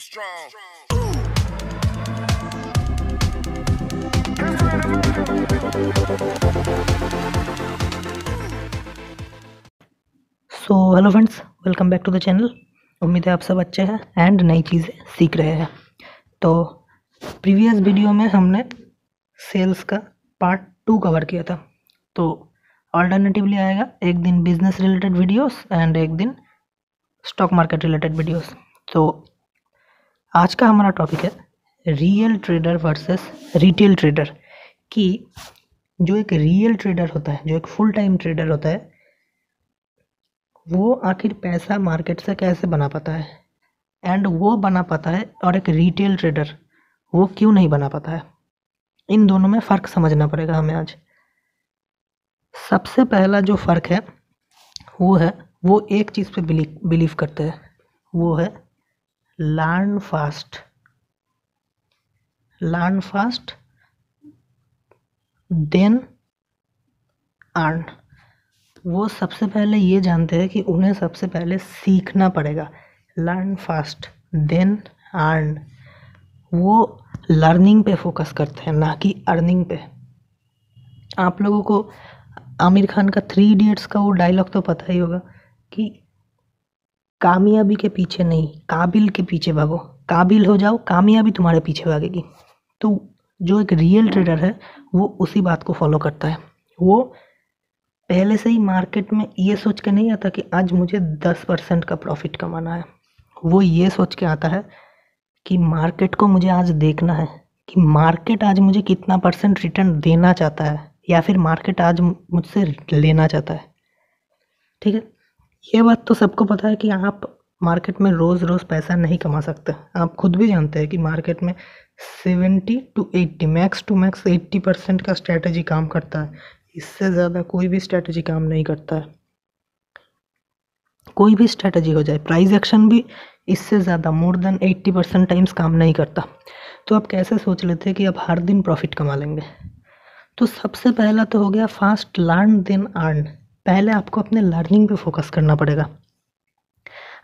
strong. So hello friends, welcome back to the channel. उम्मीद है आप सब अच्छे हैं एंड नई चीज़ें सीख रहे हैं। तो प्रीवियस वीडियो में हमने सेल्स का पार्ट 2 कवर किया था। तो ऑल्टरनेटिवली आएगा एक दिन बिजनेस रिलेटेड वीडियोस एंड एक दिन स्टॉक मार्केट रिलेटेड वीडियोस। तो आज का हमारा टॉपिक है real trader versus retail trader. कि जो एक रियल ट्रेडर होता है, जो एक फुल टाइम ट्रेडर होता है, वो आखिर पैसा मार्केट से कैसे बना पाता है एंड वो बना पाता है, और एक रिटेल ट्रेडर वो क्यों नहीं बना पाता है। इन दोनों में फ़र्क समझना पड़ेगा हमें आज। सबसे पहला जो फ़र्क है वो एक चीज़ पे बिलीव करते हैं, वो है लर्न फास्ट देन अर्न। वो सबसे पहले ये जानते हैं कि उन्हें सबसे पहले सीखना पड़ेगा। Learn fast then earn. वो लर्निंग पे फोकस करते हैं, ना कि अर्निंग पे। आप लोगों को आमिर खान का 3 इडियट्स का वो डायलॉग तो पता ही होगा कि कामयाबी के पीछे नहीं, काबिल के पीछे भागो। काबिल हो जाओ, कामयाबी तुम्हारे पीछे भागेगी। तो जो एक रियल ट्रेडर है वो उसी बात को फॉलो करता है। वो पहले से ही मार्केट में ये सोच के नहीं आता कि आज मुझे 10% का प्रॉफिट कमाना है। वो ये सोच के आता है कि मार्केट को मुझे आज देखना है कि मार्केट आज मुझे कितना % रिटर्न देना चाहता है, या फिर मार्केट आज मुझसे लेना चाहता है। ठीक है, ये बात तो सबको पता है कि आप मार्केट में रोज़ रोज़ पैसा नहीं कमा सकते। आप खुद भी जानते हैं कि मार्केट में 70 to 80 मैक्स टू मैक्स 80% का स्ट्रैटेजी काम करता है। इससे ज़्यादा कोई भी स्ट्रैटेजी काम नहीं करता है। कोई भी स्ट्रैटेजी हो जाए, प्राइस एक्शन भी इससे ज़्यादा मोर देन 80% टाइम्स काम नहीं करता। तो आप कैसे सोच लेते हैं कि आप हर दिन प्रॉफिट कमा लेंगे। तो सबसे पहला तो हो गया फास्ट लर्न देन अर्न। पहले आपको अपने लर्निंग पे फोकस करना पड़ेगा।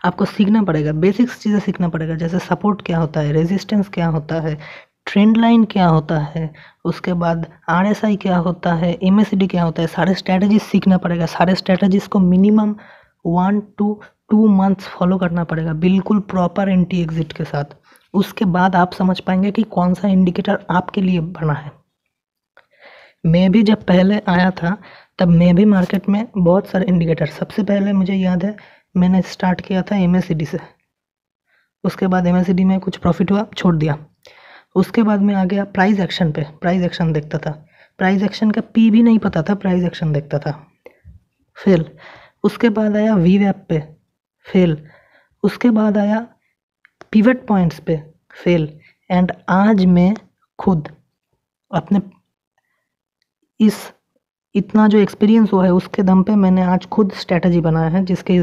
आपको सीखना पड़ेगा, बेसिक्स चीज़ें सीखना पड़ेगा, जैसे सपोर्ट क्या होता है, रेजिस्टेंस क्या होता है, ट्रेंड लाइन क्या होता है, उसके बाद RSI क्या होता है, MACD क्या होता है। सारे स्ट्रैटेजीज सीखना पड़ेगा। सारे स्ट्रैटेजीज को मिनिमम 1 to 2 मंथ्स फॉलो करना पड़ेगा, बिल्कुल प्रॉपर एंट्री एग्जिट के साथ। उसके बाद आप समझ पाएंगे कि कौन सा इंडिकेटर आपके लिए बना है। मैं भी जब पहले आया था तब मैं भी मार्केट में बहुत सारे इंडिकेटर, सबसे पहले मुझे याद है मैंने स्टार्ट किया था MACD से। उसके बाद MACD में कुछ प्रॉफिट हुआ, छोड़ दिया। उसके बाद मैं आ गया प्राइस एक्शन पे। प्राइस एक्शन देखता था, प्राइस एक्शन का P भी नहीं पता था, प्राइस एक्शन देखता था, फेल। उसके बाद आया VWAP पे, फेल। उसके बाद आया पिवट पॉइंट्स पे, फेल। एंड आज मैं खुद अपने इतना जो एक्सपीरियंस हुआ है उसके दम पे मैंने आज खुद स्ट्रैटेजी बनाया है जिसके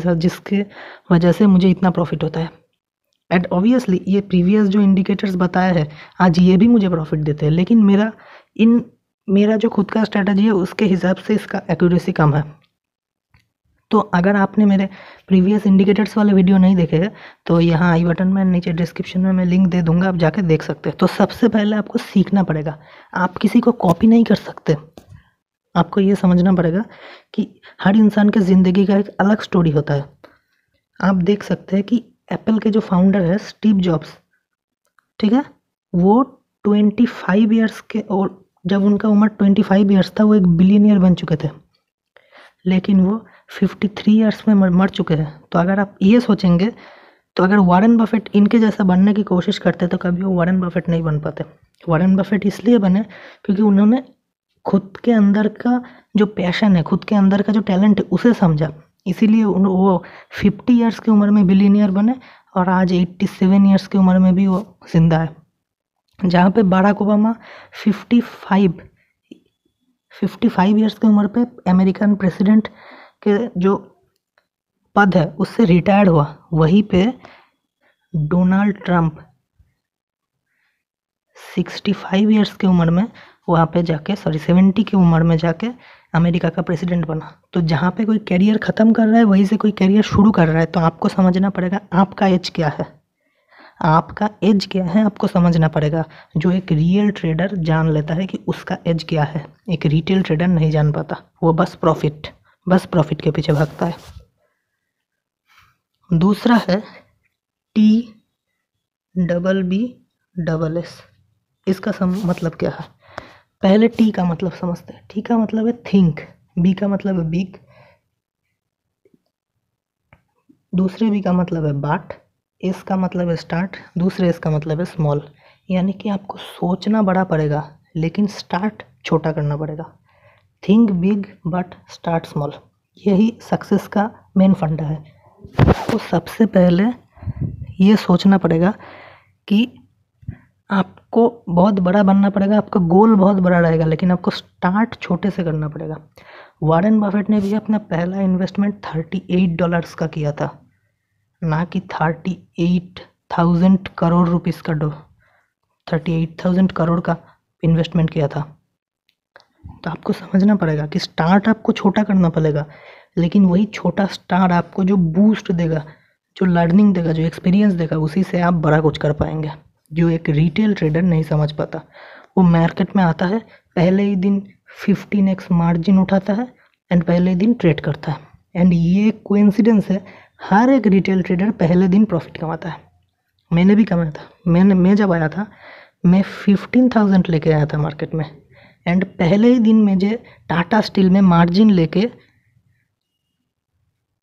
वजह से मुझे इतना प्रॉफिट होता है। एंड ऑब्वियसली ये प्रीवियस जो इंडिकेटर्स बताया है आज ये भी मुझे प्रॉफिट देते हैं, लेकिन मेरा जो खुद का स्ट्रैटेजी है उसके हिसाब से इसका एक्यूरेसी कम है। तो अगर आपने मेरे प्रीवियस इंडिकेटर्स वाले वीडियो नहीं देखे हैं तो यहाँ आई बटन में, नीचे डिस्क्रिप्शन में मैं लिंक दे दूंगा, आप जाके देख सकते हैं। तो सबसे पहले आपको सीखना पड़ेगा। आप किसी को कॉपी नहीं कर सकते। आपको ये समझना पड़ेगा कि हर इंसान के ज़िंदगी का एक अलग स्टोरी होता है। आप देख सकते हैं कि एप्पल के जो फाउंडर है स्टीव जॉब्स, ठीक है, वो 25 ईयर्स के, और जब उनका उम्र 25 ईयर्स था वो एक बिलियनियर बन चुके थे, लेकिन वो 53 ईयर्स में मर चुके हैं। तो अगर आप ये सोचेंगे तो अगर वॉरेन बफेट इनके जैसा बनने की कोशिश करते तो कभी वो वॉरेन बफेट नहीं बन पाते। वॉरेन बफेट इसलिए बने क्योंकि उन्होंने खुद के अंदर का जो पैशन है, खुद के अंदर का जो टैलेंट है उसे समझा। इसीलिए वो 50 ईयर्स की उम्र में बिलियनियर बने और आज 87 ईयर्स की उम्र में भी वो जिंदा है। जहाँ पे बाराक ओबामा 55 ईयर्स की उम्र पे अमेरिकन प्रेसिडेंट के जो पद है उससे रिटायर्ड हुआ, वहीं पे डोनाल्ड ट्रंप 65 ईयर्स की उम्र में वहाँ पे जाके 70 की उम्र में जाके अमेरिका का प्रेसिडेंट बना। तो जहाँ पे कोई कैरियर ख़त्म कर रहा है वहीं से कोई कैरियर शुरू कर रहा है। तो आपको समझना पड़ेगा आपका एज क्या है। आपका एज क्या है आपको समझना पड़ेगा। जो एक रियल ट्रेडर जान लेता है कि उसका एज क्या है, एक रिटेल ट्रेडर नहीं जान पाता, वो बस प्रॉफिट के पीछे भागता है। दूसरा है TBBS। इसका मतलब क्या है? पहले टी का मतलब समझते हैं। टी का मतलब है थिंक, बी का मतलब है बिग, दूसरे बी का मतलब है बाट, एस का मतलब है स्टार्ट, दूसरे एस का मतलब है स्मॉल। यानी कि आपको सोचना बड़ा पड़ेगा लेकिन स्टार्ट छोटा करना पड़ेगा। Think big but start small, यही सक्सेस का मेन फंडा है। तो सबसे पहले ये सोचना पड़ेगा कि आपको बहुत बड़ा बनना पड़ेगा, आपका गोल बहुत बड़ा रहेगा लेकिन आपको स्टार्ट छोटे से करना पड़ेगा। वॉरेन बफेट ने भी अपना पहला इन्वेस्टमेंट $38 का किया था, ना कि 38,000 करोड़ रुपीस का 38,000 करोड़ का इन्वेस्टमेंट किया था। तो आपको समझना पड़ेगा कि स्टार्ट आपको छोटा करना पड़ेगा, लेकिन वही छोटा स्टार्ट आपको जो बूस्ट देगा, जो लर्निंग देगा, जो एक्सपीरियंस देगा, उसी से आप बड़ा कुछ कर पाएंगे, जो एक रिटेल ट्रेडर नहीं समझ पाता। वो मार्केट में आता है, पहले ही दिन 15x मार्जिन उठाता है एंड पहले ही दिन ट्रेड करता है। एंड ये कोइंसिडेंस है, हर एक रिटेल ट्रेडर पहले दिन प्रॉफिट कमाता है। मैंने भी कमाया था। मैं जब आया था मैं 15,000 लेके आया था मार्केट में, एंड पहले ही दिन मुझे टाटा स्टील में मार्जिन लेके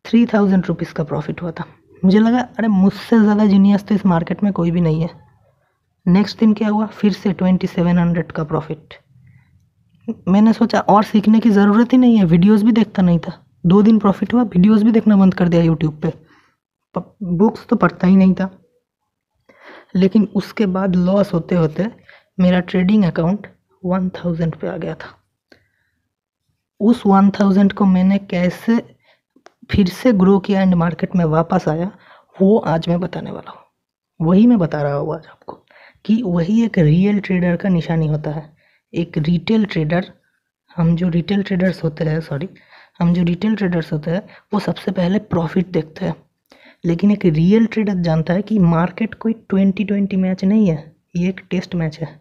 3,000 रुपीज़ का प्रॉफिट हुआ था। मुझे लगा अरे मुझसे ज़्यादा जीनियस तो इस मार्केट में कोई भी नहीं है। नेक्स्ट दिन क्या हुआ, फिर से 2700 का प्रॉफिट। मैंने सोचा और सीखने की ज़रूरत ही नहीं है, वीडियोस भी देखता नहीं था। 2 दिन प्रॉफिट हुआ, वीडियोस भी देखना बंद कर दिया यूट्यूब पे, बुक्स तो पढ़ता ही नहीं था। लेकिन उसके बाद लॉस होते होते मेरा ट्रेडिंग अकाउंट 1000 पे आ गया था। उस 1000 को मैंने कैसे फिर से ग्रो किया एंड मार्केट में वापस आया, वो आज मैं बताने वाला हूँ। वही मैं बता रहा हूँ आज आपको कि वही एक रियल ट्रेडर का निशानी होता है। एक रिटेल ट्रेडर, हम जो रिटेल ट्रेडर्स होते हैं वो सबसे पहले प्रॉफिट देखते हैं। लेकिन एक रियल ट्रेडर जानता है कि मार्केट कोई 2020 मैच नहीं है, ये एक टेस्ट मैच है।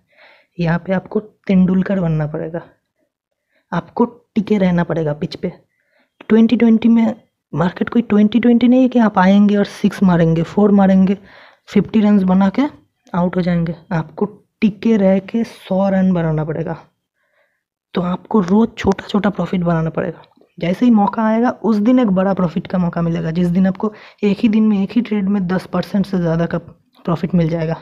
यहाँ पे आपको तेंदुलकर बनना पड़ेगा, आपको टिके रहना पड़ेगा पिच पे। 2020 में मार्केट कोई 2020 नहीं है कि आप आएंगे और 6 मारेंगे, 4 मारेंगे, 50 रन बना के आउट हो जाएंगे। आपको टिके रह के 100 रन बनाना पड़ेगा। तो आपको रोज़ छोटा छोटा प्रॉफिट बनाना पड़ेगा। जैसे ही मौका आएगा उस दिन एक बड़ा प्रॉफिट का मौका मिलेगा, जिस दिन आपको एक ही दिन में एक ही ट्रेड में 10% से ज़्यादा का प्रॉफिट मिल जाएगा।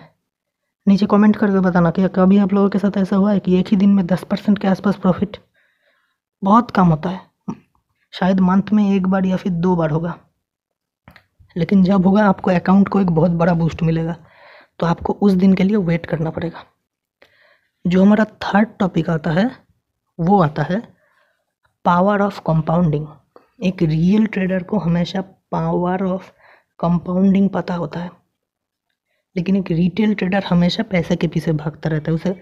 नीचे कमेंट करके बताना कि कभी आप लोगों के साथ ऐसा हुआ है कि एक ही दिन में 10% के आसपास प्रॉफिट। बहुत कम होता है, शायद मंथ में 1 बार या फिर 2 बार होगा, लेकिन जब होगा आपको अकाउंट को एक बहुत बड़ा बूस्ट मिलेगा। तो आपको उस दिन के लिए वेट करना पड़ेगा। जो हमारा थर्ड टॉपिक आता है वो आता है पावर ऑफ कंपाउंडिंग। एक रियल ट्रेडर को हमेशा पावर ऑफ कंपाउंडिंग पता होता है, लेकिन एक रिटेल ट्रेडर हमेशा पैसे के पीछे भागता रहता है, उसे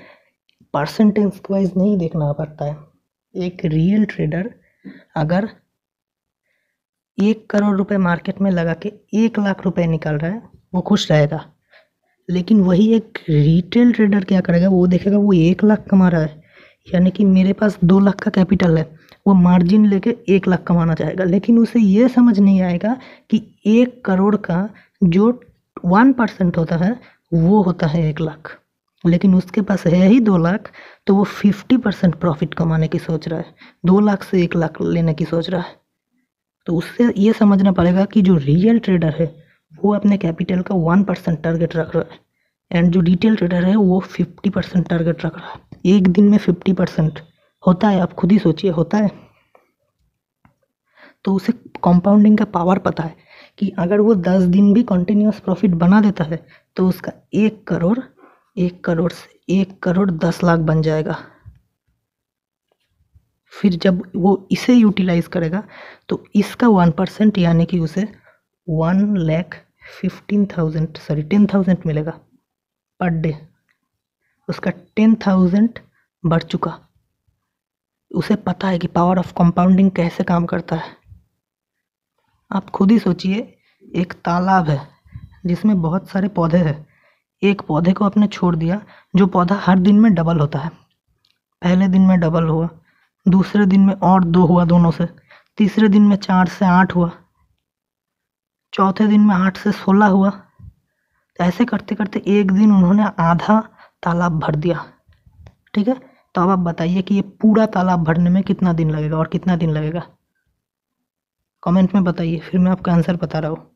परसेंटेज वाइज नहीं देखना पड़ता है। एक रियल ट्रेडर अगर 1 करोड़ रुपए मार्केट में लगा के 1 लाख रुपए निकाल रहा है, वो खुश रहेगा। लेकिन वही एक रिटेल ट्रेडर क्या करेगा, वो देखेगा वो 1 लाख कमा रहा है, यानी कि मेरे पास 2 लाख का कैपिटल है, वो मार्जिन लेके 1 लाख कमाना चाहेगा। लेकिन उसे ये समझ नहीं आएगा कि 1 करोड़ का जो 1% होता है वो होता है 1 लाख। लेकिन उसके पास है ही 2 लाख, तो वो 50% प्रॉफिट कमाने की सोच रहा है, 2 लाख से 1 लाख लेने की सोच रहा है। तो उससे ये समझना पड़ेगा कि जो रियल ट्रेडर है वो अपने कैपिटल का 1% टारगेट रख रहा है, एंड जो रिटेल ट्रेडर है वो 50% टारगेट रख रहा है। एक दिन में 50% होता है, आप खुद ही सोचिए, होता है। तो उसे कंपाउंडिंग का पावर पता है कि अगर वो 10 दिन भी कंटिन्यूस प्रॉफिट बना देता है तो उसका 1 करोड़ से 1 करोड़ 10 लाख बन जाएगा। फिर जब वो इसे यूटिलाइज करेगा तो इसका 1% यानी कि उसे 10,000 मिलेगा पर डे। उसका 10,000 बढ़ चुका। उसे पता है कि पावर ऑफ कंपाउंडिंग कैसे काम करता है। आप खुद ही सोचिए, एक तालाब है जिसमें बहुत सारे पौधे हैं, एक पौधे को आपने छोड़ दिया, जो पौधा हर दिन में डबल होता है। पहले दिन में डबल हुआ, दूसरे दिन में और 2 हुआ दोनों से, तीसरे दिन में 4 से 8 हुआ, चौथे दिन में 8 से 16 हुआ। तो ऐसे करते करते एक दिन उन्होंने आधा तालाब भर दिया। ठीक है, तो अब आप बताइए कि ये पूरा तालाब भरने में कितना दिन लगेगा और कितना दिन लगेगा, कमेंट में बताइए, फिर मैं आपका आंसर बता रहा हूँ।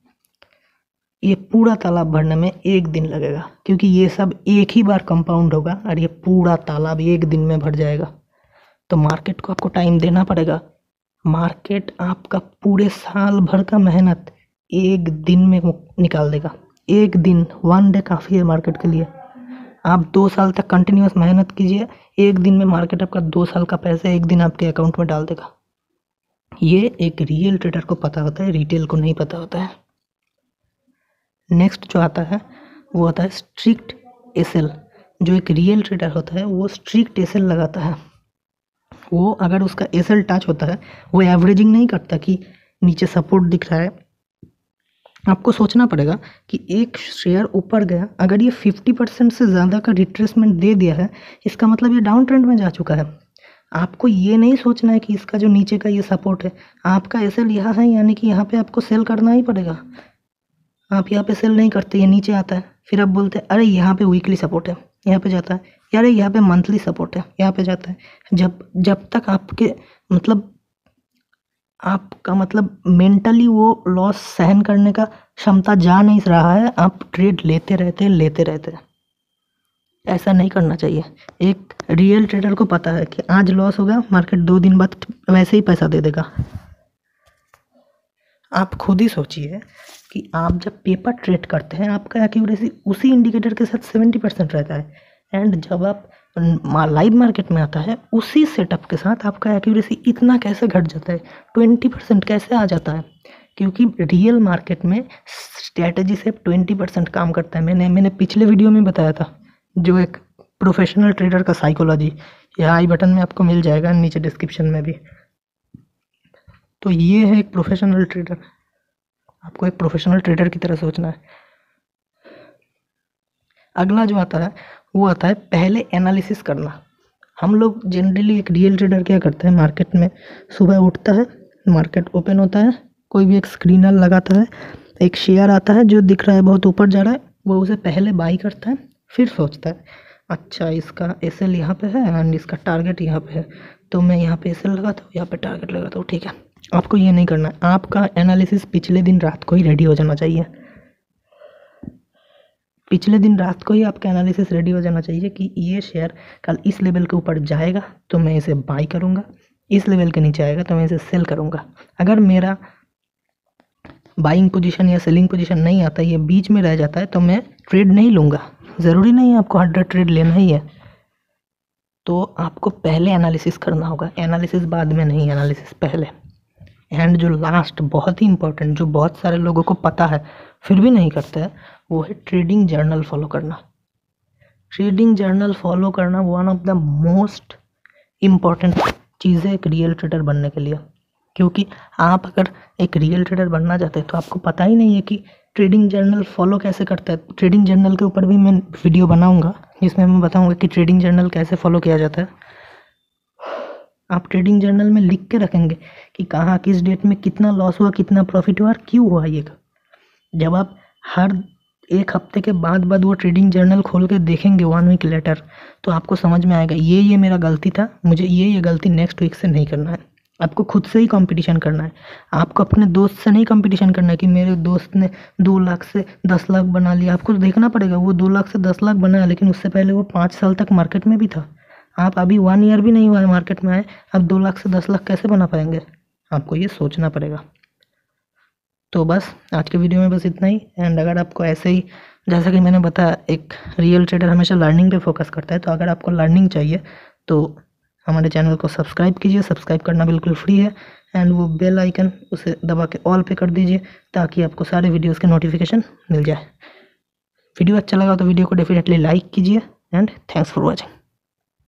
ये पूरा तालाब भरने में 1 दिन लगेगा, क्योंकि ये सब एक ही बार कंपाउंड होगा और ये पूरा तालाब 1 दिन में भर जाएगा। तो मार्केट को आपको टाइम देना पड़ेगा। मार्केट आपका पूरे साल भर का मेहनत 1 दिन में निकाल देगा। 1 दिन, 1 डे काफ़ी है मार्केट के लिए। आप 2 साल तक कंटिन्यूस मेहनत कीजिए, 1 दिन में मार्केट आपका 2 साल का पैसा 1 दिन आपके अकाउंट में डाल देगा। ये एक रियल ट्रेडर को पता होता है, रिटेल को नहीं पता होता है। नेक्स्ट जो आता है वो आता है स्ट्रिक्ट एसएल। जो एक रियल ट्रेडर होता है वो स्ट्रिक्ट एसएल लगाता है। वो अगर उसका एसएल टच होता है, वो एवरेजिंग नहीं करता कि नीचे सपोर्ट दिख रहा है। आपको सोचना पड़ेगा कि एक शेयर ऊपर गया, अगर ये 50% से ज़्यादा का रिट्रेसमेंट दे दिया है, इसका मतलब ये डाउन ट्रेंड में जा चुका है। आपको ये नहीं सोचना है कि इसका जो नीचे का ये सपोर्ट है, आपका एसएल यहाँ है, यानी कि यहाँ पे आपको सेल करना ही पड़ेगा। आप यहाँ पे सेल नहीं करते, ये नीचे आता है, फिर आप बोलते हैं अरे यहाँ पे वीकली सपोर्ट है, यहाँ पे जाता है, यार यहाँ पे मंथली सपोर्ट है, यहाँ पे जाता है। जब तक आपका मतलब मेंटली वो लॉस सहन करने का क्षमता जा नहीं रहा है, आप ट्रेड लेते रहते। ऐसा नहीं करना चाहिए। एक रियल ट्रेडर को पता है कि आज लॉस होगा, मार्केट 2 दिन बाद वैसे ही पैसा दे देगा। आप खुद ही सोचिए कि आप जब पेपर ट्रेड करते हैं, आपका एक्यूरेसी उसी इंडिकेटर के साथ 70% रहता है, एंड जब आप लाइव मार्केट में आता है, उसी सेटअप के साथ आपका एक्यूरेसी इतना कैसे घट जाता है, 20% कैसे आ जाता है? क्योंकि रियल मार्केट में स्ट्रैटेजी से 20% काम करता है। मैंने पिछले वीडियो में बताया था, जो एक प्रोफेशनल ट्रेडर का साइकोलॉजी, यह आई बटन में आपको मिल जाएगा, नीचे डिस्क्रिप्शन में भी। तो ये है एक प्रोफेशनल ट्रेडर। आपको एक प्रोफेशनल ट्रेडर की तरह सोचना है। अगला जो आता है वो आता है पहले एनालिसिस करना। हम लोग जनरली, एक रियल ट्रेडर क्या करता है, मार्केट में सुबह उठता है, मार्केट ओपन होता है, कोई भी एक स्क्रीनर लगाता है, एक शेयर आता है जो दिख रहा है बहुत ऊपर जा रहा है, वो उसे पहले बाई करता है, फिर सोचता है अच्छा इसका एसएल यहाँ पे है एंड इसका टारगेट यहाँ पे है, तो मैं यहाँ पे एसएल लगाता हूँ, यहाँ पे टारगेट लगाता हूँ। ठीक है, आपको ये नहीं करना है। आपका एनालिसिस पिछले दिन रात को ही रेडी हो जाना चाहिए। पिछले दिन रात को ही आपका एनालिसिस रेडी हो जाना चाहिए कि ये शेयर कल इस लेवल के ऊपर जाएगा तो मैं इसे बाई करूँगा, इस लेवल के नीचे आएगा तो मैं इसे सेल करूँगा। अगर मेरा बाइंग पोजीशन या सेलिंग पोजीशन नहीं आता, ये बीच में रह जाता है, तो मैं ट्रेड नहीं लूँगा। ज़रूरी नहीं है आपको 100 ट्रेड लेना ही है। तो आपको पहले एनालिसिस करना होगा, एनालिसिस बाद में नहीं, एनालिसिस पहले। एंड जो लास्ट बहुत ही इंपॉर्टेंट, जो बहुत सारे लोगों को पता है फिर भी नहीं करते हैं, वो है ट्रेडिंग जर्नल फॉलो करना। ट्रेडिंग जर्नल फॉलो करना one of the most important चीज़ है एक रियल ट्रेडर बनने के लिए। क्योंकि आप अगर एक रियल ट्रेडर बनना चाहते हैं तो आपको पता ही नहीं है कि ट्रेडिंग जर्नल फॉलो कैसे करता है। ट्रेडिंग जर्नल के ऊपर भी मैं वीडियो बनाऊंगा जिसमें मैं बताऊंगा कि ट्रेडिंग जर्नल कैसे फॉलो किया जाता है। आप ट्रेडिंग जर्नल में लिख के रखेंगे कि कहाँ किस डेट में कितना लॉस हुआ, कितना प्रॉफिट हुआ और क्यों हुआ ये। जब आप हर एक हफ्ते के बाद वो ट्रेडिंग जर्नल खोल के देखेंगे 1 वीक लेटर, तो आपको समझ में आएगा ये मेरा गलती था, मुझे ये गलती नेक्स्ट वीक से नहीं करना है। आपको खुद से ही कंपटीशन करना है। आपको अपने दोस्त से नहीं कंपटीशन करना है कि मेरे दोस्त ने 2 लाख से 10 लाख बना लिया। आपको देखना पड़ेगा वो 2 लाख से 10 लाख बनाया, लेकिन उससे पहले वो 5 साल तक मार्केट में भी था। आप अभी 1 ईयर भी नहीं हुआ है मार्केट में आए, अब 2 लाख से 10 लाख कैसे बना पाएंगे? आपको ये सोचना पड़ेगा। तो बस आज के वीडियो में बस इतना ही। एंड अगर आपको ऐसे ही, जैसा कि मैंने बताया, एक रियल ट्रेडर हमेशा लर्निंग पे फोकस करता है, तो अगर आपको लर्निंग चाहिए तो हमारे चैनल को सब्सक्राइब कीजिए। सब्सक्राइब करना बिल्कुल फ्री है, एंड वो बेल आइकन उसे दबा के ऑल पे कर दीजिए ताकि आपको सारे वीडियोस के नोटिफिकेशन मिल जाए। वीडियो अच्छा लगा तो वीडियो को डेफिनेटली लाइक कीजिए, एंड थैंक्स फॉर वॉचिंग।